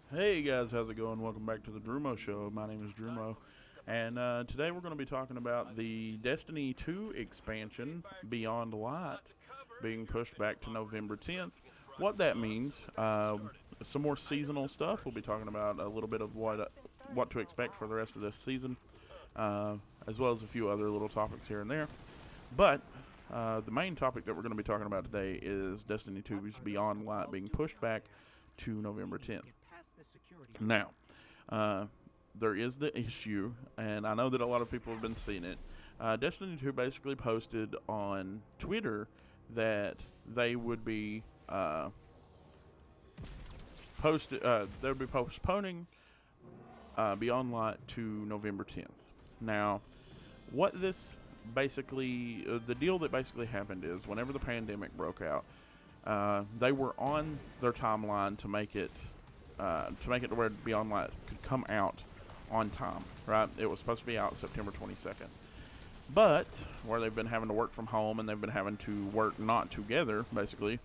Hey guys, how's it going? Welcome back to the Drumo Show. My name is Drumo, and today we're going to be talking about the Destiny 2 expansion, Beyond Light, being pushed back to November 10th. What that means, some more seasonal stuff. We'll be talking about a little bit of what to expect for the rest of this season, uh, as well as a few other little topics here and there. But the main topic that we're going to be talking about today is Destiny 2's Beyond Light being pushed back to November 10th. Now, uh, there is the issue, and I know that a lot of people have been seeing it. Destiny 2 basically posted on Twitter that they would be they would be postponing Beyond Light to November 10th. Now, what this basically, the deal that basically happened is whenever the pandemic broke out, they were on their timeline to make it to where Beyond Light could come out on time, right? It was supposed to be out September 22nd. But where they've been having to work from home and they've been having to work not together, basically,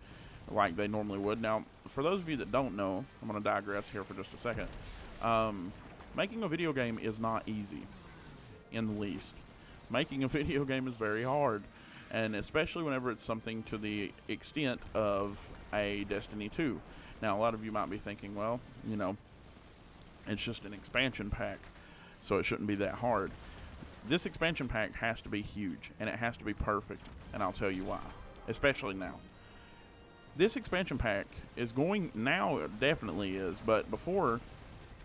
like they normally would. Now, for those of you that don't know, I'm going to digress here for just a second. Making a video game is not easy in the least. Making a video game is very hard, and especially whenever it's something to the extent of a Destiny 2. Now, a lot of you might be thinking, well, it's just an expansion pack, so it shouldn't be that hard. This expansion pack has to be huge, and it has to be perfect, and I'll tell you why, especially now. This expansion pack is now it definitely is, but before,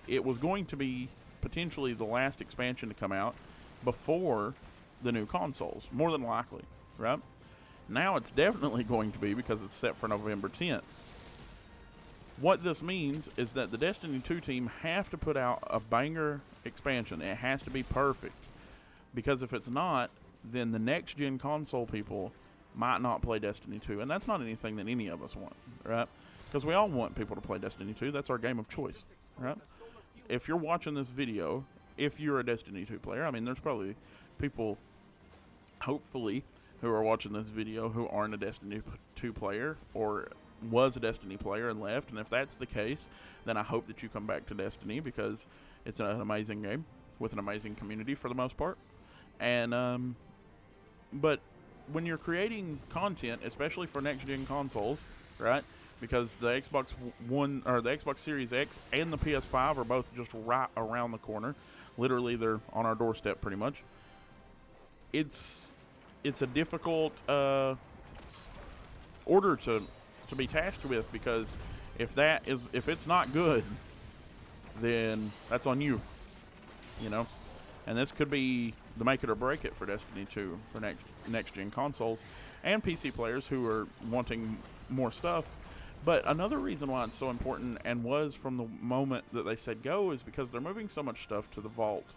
it was going to be potentially the last expansion to come out before the new consoles, more than likely, right? Now it's definitely going to be because it's set for November 10th. What this means is that the Destiny 2 team have to put out a banger expansion. It has to be perfect. Because if it's not, then the next gen console people might not play Destiny 2. And that's not anything that any of us want, right? Because we all want people to play Destiny 2. That's our game of choice, right? If you're watching this video, if you're a Destiny 2 player, I mean, there's probably people, hopefully, who are watching this video who aren't a Destiny 2 player or was a Destiny player and left, and if that's the case, then I hope that you come back to Destiny because it's an amazing game with an amazing community for the most part. And but when you're creating content, especially for next gen consoles, right? Because the Xbox One or the Xbox Series X and the PS5 are both just right around the corner. Literally, they're on our doorstep pretty much. It's a difficult order to be tasked with, because if it's not good, then that's on you, and this could be the make it or break it for Destiny 2 for next gen consoles and PC players who are wanting more stuff. But another reason why it's so important, and was from the moment that they said go, is because they're moving so much stuff to the vault,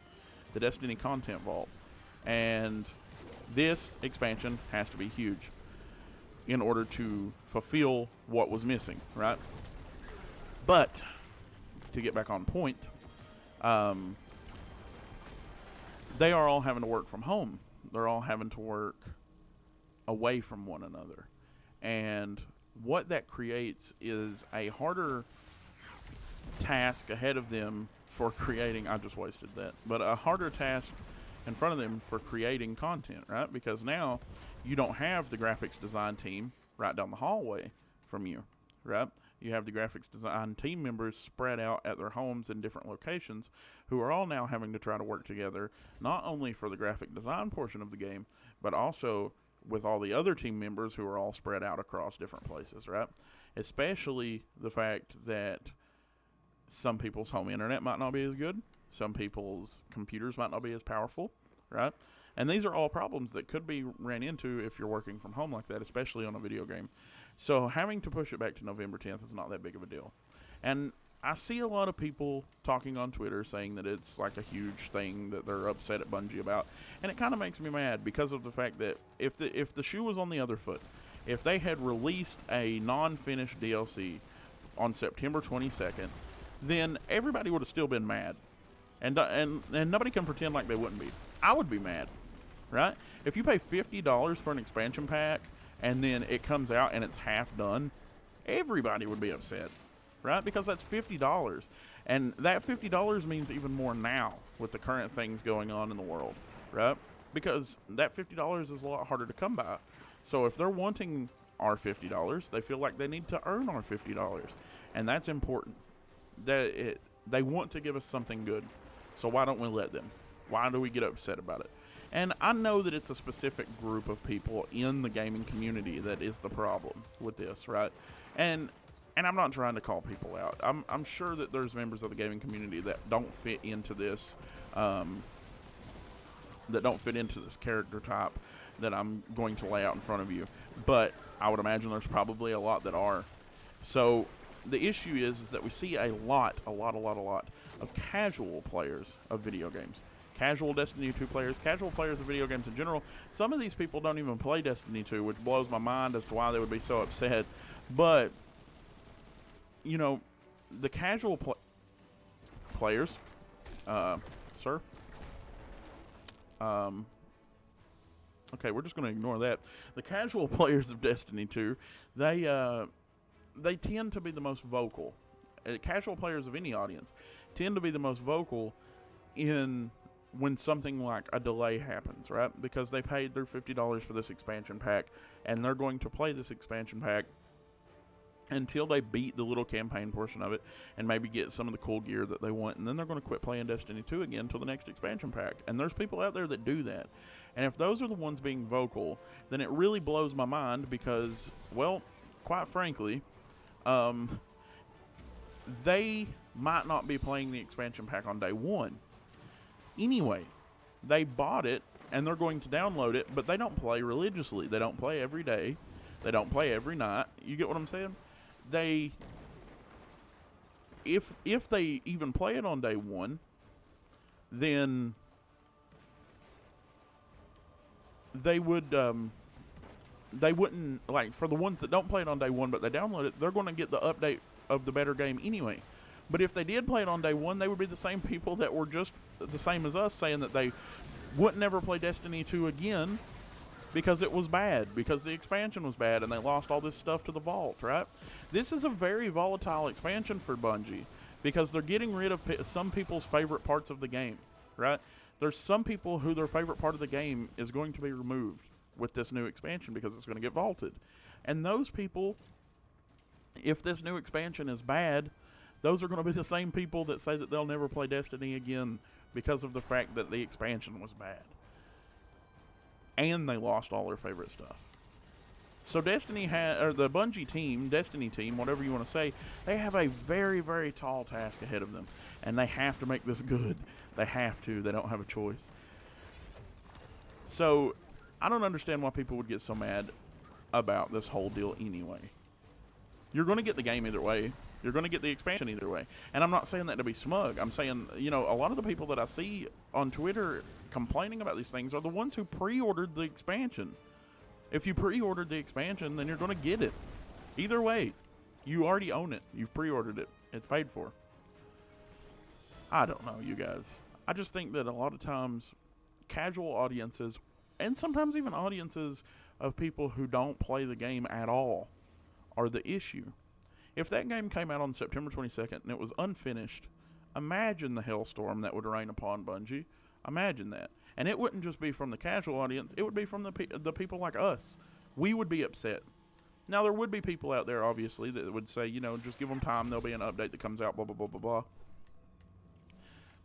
the Destiny content vault, and this expansion has to be huge in order to fulfill what was missing, right? But to get back on point, they are all having to work from home. They're all having to work away from one another. And what that creates is a harder task ahead of them for creating, I just wasted that, but a harder task in front of them for creating content, right? Because now you don't have the graphics design team right down the hallway from you, right? You have the graphics design team members spread out at their homes in different locations who are all now having to try to work together, not only for the graphic design portion of the game, but also with all the other team members who are all spread out across different places, right? Especially the fact that some people's home internet might not be as good, some people's computers might not be as powerful, right? And these are all problems that could be ran into if you're working from home like that, especially on a video game. So having to push it back to November 10th is not that big of a deal. And I see a lot of people talking on Twitter saying that it's like a huge thing that they're upset at Bungie about. And it kind of makes me mad because of the fact that if the shoe was on the other foot, if they had released a non-finished DLC on September 22nd, then everybody would have still been mad. And nobody can pretend like they wouldn't be. I would be mad, right? If you pay $50 for an expansion pack and then it comes out and it's half done, everybody would be upset. right? Because that's $50. And that $50 means even more now with the current things going on in the world, right? Because that $50 is a lot harder to come by. So if they're wanting our $50, they feel like they need to earn our $50. And that's important. They want to give us something good. So why don't we let them? Why do we get upset about it? And I know that it's a specific group of people in the gaming community that is the problem with this, right? And I'm not trying to call people out. I'm sure that there's members of the gaming community that don't fit into this, character type that I'm going to lay out in front of you. But I would imagine there's probably a lot that are. So the issue is that we see a lot of casual players of video games. Casual Destiny 2 players, casual players of video games in general. Some of these people don't even play Destiny 2, which blows my mind as to why they would be so upset. But, you know, the casual players, sir? Okay, we're just going to ignore that. The casual players of Destiny 2, they tend to be the most vocal. Casual players of any audience tend to be the most vocal when something like a delay happens, right? Because they paid their $50 for this expansion pack, and they're going to play this expansion pack until they beat the little campaign portion of it and maybe get some of the cool gear that they want, and then they're going to quit playing Destiny 2 again until the next expansion pack. And there's people out there that do that. And if those are the ones being vocal, then it really blows my mind because, well, quite frankly, they might not be playing the expansion pack on day one. Anyway, they bought it and they're going to download it, but they don't play religiously. They don't play every day. They don't play every night. You get what I'm saying? If they even play it on day one, then they wouldn't, like, for the ones that don't play it on day one but they download it, they're going to get the update of the better game anyway. But if they did play it on day one, they would be the same people that were just the same as us, saying that they wouldn't never play Destiny 2 again because it was bad, because the expansion was bad, and they lost all this stuff to the vault, right? This is a very volatile expansion for Bungie because they're getting rid of some people's favorite parts of the game, right? There's some people who their favorite part of the game is going to be removed with this new expansion because it's going to get vaulted. And those people, if this new expansion is bad, those are going to be the same people that say that they'll never play Destiny again because of the fact that the expansion was bad. And they lost all their favorite stuff. So Destiny or the Bungie team, Destiny team, whatever you want to say, they have a very, very tall task ahead of them. And they have to make this good. They have to. They don't have a choice. So I don't understand why people would get so mad about this whole deal anyway. You're going to get the game either way. You're going to get the expansion either way. And I'm not saying that to be smug. I'm saying, you know, a lot of the people that I see on Twitter complaining about these things are the ones who pre-ordered the expansion. If you pre-ordered the expansion, then you're going to get it. Either way, you already own it. You've pre-ordered it. It's paid for. I don't know, you guys. I just think that a lot of times casual audiences, and sometimes even audiences of people who don't play the game at all, are the issue. If that game came out on September 22nd and it was unfinished, imagine the hellstorm that would rain upon Bungie. Imagine that. And it wouldn't just be from the casual audience. It would be from the people like us. We would be upset. Now, there would be people out there, obviously, that would say, you know, just give them time. There'll be an update that comes out, blah, blah, blah, blah, blah.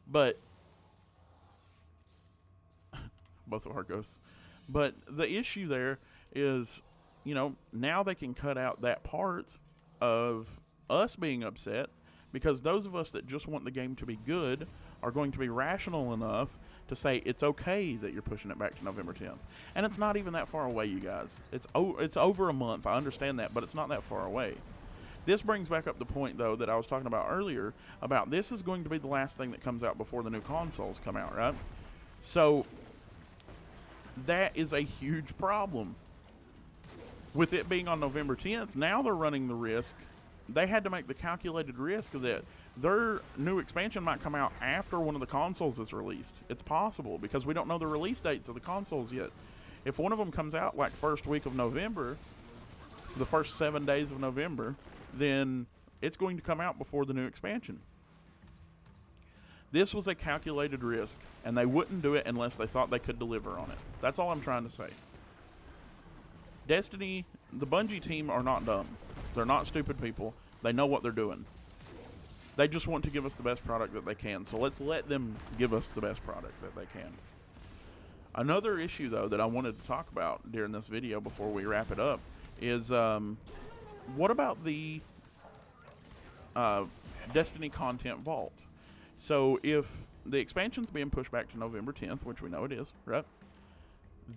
But both of our ghosts. But the issue there is, you know, now they can cut out that part of us being upset because those of us that just want the game to be good are going to be rational enough to say it's okay that you're pushing it back to November 10th. And it's not even that far away, you guys. It's over a month. I understand that, but it's not that far away. This brings back up the point, though, that I was talking about earlier about this is going to be the last thing that comes out before the new consoles come out, right? So that is a huge problem. With it being on November 10th, now they're running the risk. They had to make the calculated risk that their new expansion might come out after one of the consoles is released. It's possible because we don't know the release dates of the consoles yet. If one of them comes out like first week of November, the first 7 days of November, then it's going to come out before the new expansion. This was a calculated risk, and they wouldn't do it unless they thought they could deliver on it. That's all I'm trying to say. Destiny, the Bungie team are not dumb. They're not stupid people. They know what they're doing. They just want to give us the best product that they can, so let's let them give us the best product that they can. Another issue, though, that I wanted to talk about during this video before we wrap it up is what about the Destiny content vault? So if the expansion's being pushed back to November 10th, which we know it is, right?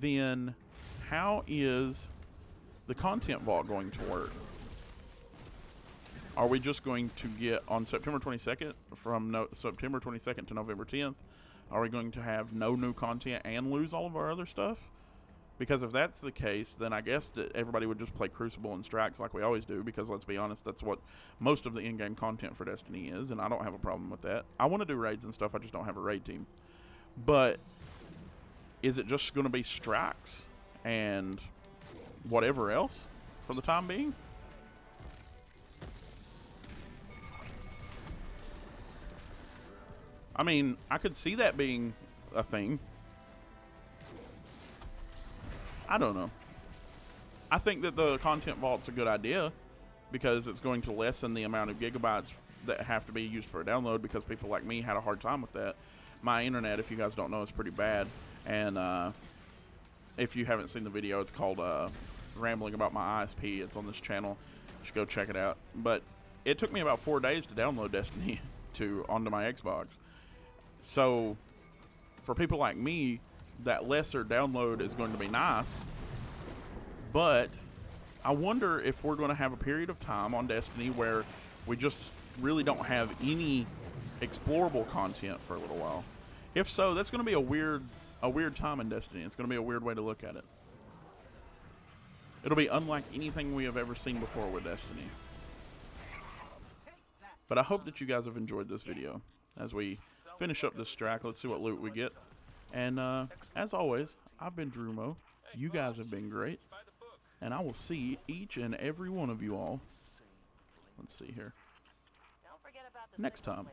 Then how is the content vault going to work? Are we just going to get on September 22nd, from September 22nd to November 10th, are we going to have no new content and lose all of our other stuff? Because if that's the case, then I guess that everybody would just play Crucible and Strikes like we always do, because let's be honest, that's what most of the in-game content for Destiny is, and I don't have a problem with that. I want to do raids and stuff, I just don't have a raid team. But is it just going to be Strikes and whatever else for the time being? I mean, I could see that being a thing. I don't know. I think that the content vault's a good idea because it's going to lessen the amount of gigabytes that have to be used for a download, because people like me had a hard time with that. My internet, if you guys don't know, is pretty bad. And if you haven't seen the video, it's called Rambling About My ISP. It's on this channel. You should go check it out. But it took me about 4 days to download Destiny onto my Xbox. So for people like me, that lesser download is going to be nice, but I wonder if we're going to have a period of time on Destiny where we just really don't have any explorable content for a little while. If so, that's going to be a weird time in Destiny. It's going to be a weird way to look at it. It'll be unlike anything we have ever seen before with Destiny. But I hope that you guys have enjoyed this video. As we finish up this strike, let's see what loot we get. And as always, I've been Drumo. You guys have been great. And I will see each and every one of you all, let's see here, next time.